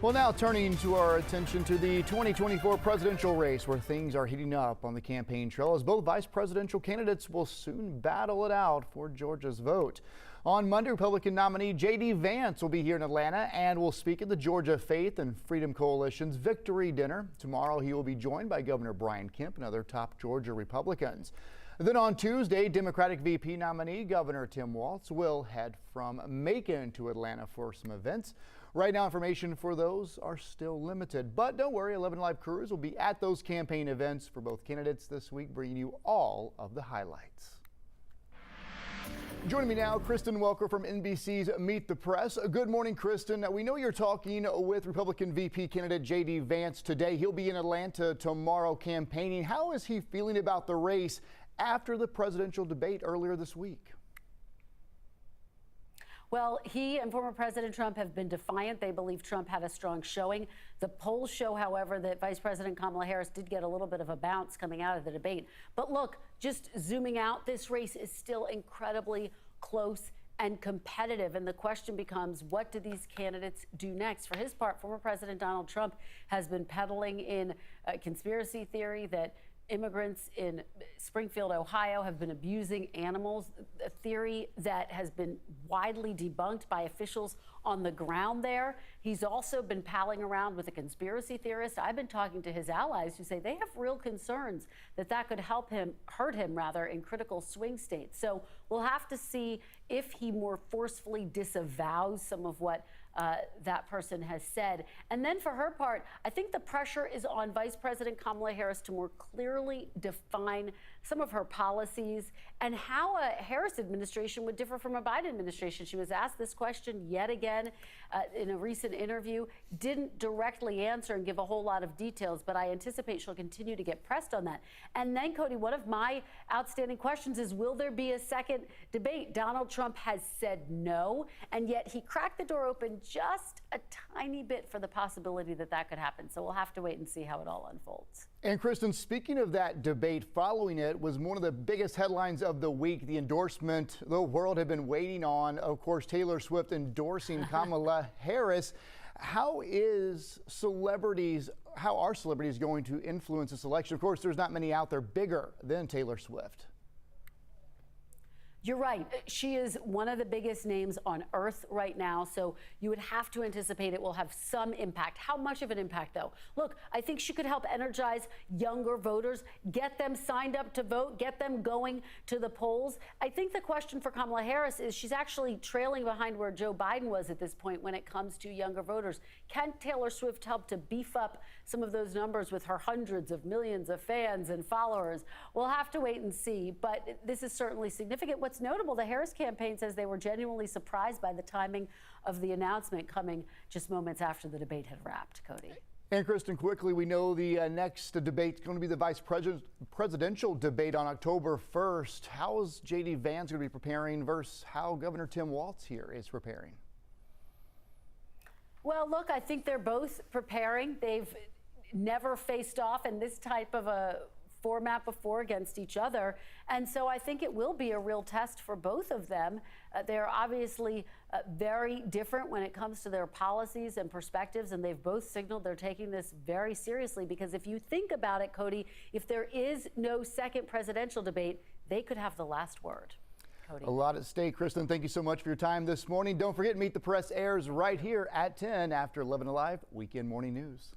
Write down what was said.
Well, now turning to our attention to the 2024 presidential race, where things are heating up on the campaign trail as both vice presidential candidates will soon battle it out for Georgia's vote. On Monday, Republican nominee J.D. Vance will be here in Atlanta and will speak at the Georgia Faith and Freedom Coalition's Victory Dinner. Tomorrow, he will be joined by Governor Brian Kemp and other top Georgia Republicans. Then on Tuesday, Democratic VP nominee Governor Tim Walz will head from Macon to Atlanta for some events. Right now, information for those are still limited, but don't worry, 11Alive crews will be at those campaign events for both candidates this week, bringing you all of the highlights. Joining me now, Kristen Welker from NBC's Meet the Press. Good morning, Kristen. We know you're talking with Republican VP candidate J.D. Vance today. He'll be in Atlanta tomorrow campaigning. How is he feeling about the race after the presidential debate earlier this week? Well, he and former President Trump have been defiant. They believe Trump had a strong showing. The polls show, however, that Vice President Kamala Harris did get a little bit of a bounce coming out of the debate. But look, just zooming out, this race is still incredibly close and competitive. And the question becomes, what do these candidates do next? For his part, former President Donald Trump has been peddling in a conspiracy theory that immigrants in Springfield, Ohio have been abusing animals, a theory that has been widely debunked by officials on the ground there. He's also been palling around with a conspiracy theorist. I've been talking to his allies who say they have real concerns that that could hurt him in critical swing states. So we'll have to see if he more forcefully disavows some of what that person has said. And then for her part, I think the pressure is on Vice President Kamala Harris to more clearly define some of her policies and how a Harris administration would differ from a Biden administration. She was asked this question yet again in a recent interview, didn't directly answer and give a whole lot of details, but I anticipate she'll continue to get pressed on that. And then, Cody, one of my outstanding questions is, will there be a second debate? Donald Trump has said no, and yet he cracked the door open just a tiny bit for the possibility that that could happen. So we'll have to wait and see how it all unfolds. And Kristen, speaking of that debate, following it was one of the biggest headlines of the week, the endorsement the world had been waiting on. Of course, Taylor Swift endorsing Kamala Harris. How are celebrities going to influence this election? Of course, there's not many out there bigger than Taylor Swift. You're right. She is one of the biggest names on earth right now, so you would have to anticipate it will have some impact. How much of an impact, though? Look, I think she could help energize younger voters, get them signed up to vote, get them going to the polls. I think the question for Kamala Harris is she's actually trailing behind where Joe Biden was at this point when it comes to younger voters. Can Taylor Swift help to beef up some of those numbers with her hundreds of millions of fans and followers? We'll have to wait and see, but this is certainly significant. What's notable, the Harris campaign says they were genuinely surprised by the timing of the announcement coming just moments after the debate had wrapped. Cody. And Kristen, quickly, we know the next debate is going to be the presidential debate on October 1st. How is J.D. Vance going to be preparing versus how Governor Tim Walz here is preparing? Well, look, I think they're both preparing. They've never faced off in this type of a format before against each other. And so I think it will be a real test for both of them. They're obviously very different when it comes to their policies and perspectives, and they've both signaled they're taking this very seriously, because if you think about it, Cody, if there is no second presidential debate, they could have the last word. Cody. A lot at stake. Kristen, thank you so much for your time this morning. Don't forget, Meet the Press airs right here at 10 after 11 Alive Weekend Morning News.